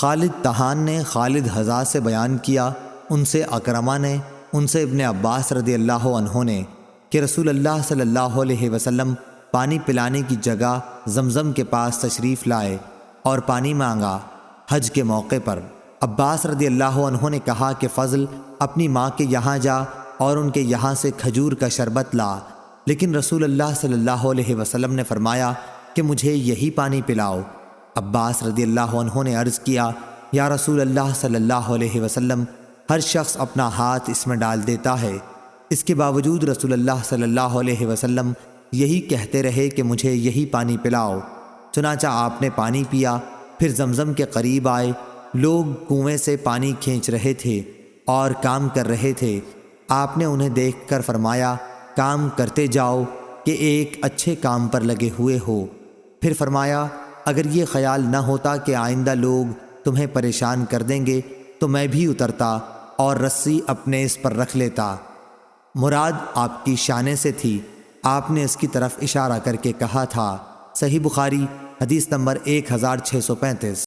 خالد طحان نے خالد حذا سے بیان کیا، ان سے اکرمہ نے، ان سے ابن عباس رضی اللہ عنہ نے کہ رسول اللہ صلی اللہ علیہ وسلم پانی پلانے کی جگہ زمزم کے پاس تشریف لائے اور پانی مانگا حج کے موقع پر۔ عباس رضی اللہ عنہ نے کہا کہ فضل اپنی ماں کے یہاں جا اور ان کے یہاں سے کھجور کا شربت لا، لیکن رسول اللہ صلی اللہ علیہ وسلم نے فرمایا کہ مجھے یہی پانی پلاؤ۔ عباس رضی اللہ عنہ نے عرض کیا، یا رسول اللہ صلی اللہ علیہ وسلم، ہر شخص اپنا ہاتھ اس میں ڈال دیتا ہے، اس کے باوجود رسول اللہ صلی اللہ علیہ وسلم یہی کہتے رہے کہ مجھے یہی پانی پلاؤ۔ چنانچہ آپ نے پانی پیا، پھر زمزم کے قریب آئے، لوگ کنویں سے پانی کھینچ رہے تھے اور کام کر رہے تھے۔ آپ نے انہیں دیکھ کر فرمایا، کام کرتے جاؤ کہ ایک اچھے کام پر لگے ہوئے ہو۔ پھر فرمایا، اگر یہ خیال نہ ہوتا کہ آئندہ لوگ تمہیں پریشان کر دیں گے تو میں بھی اترتا اور رسی اپنے اس پر رکھ لیتا۔ مراد آپ کی شانے سے تھی، آپ نے اس کی طرف اشارہ کر کے کہا تھا۔ صحیح بخاری حدیث نمبر 1635۔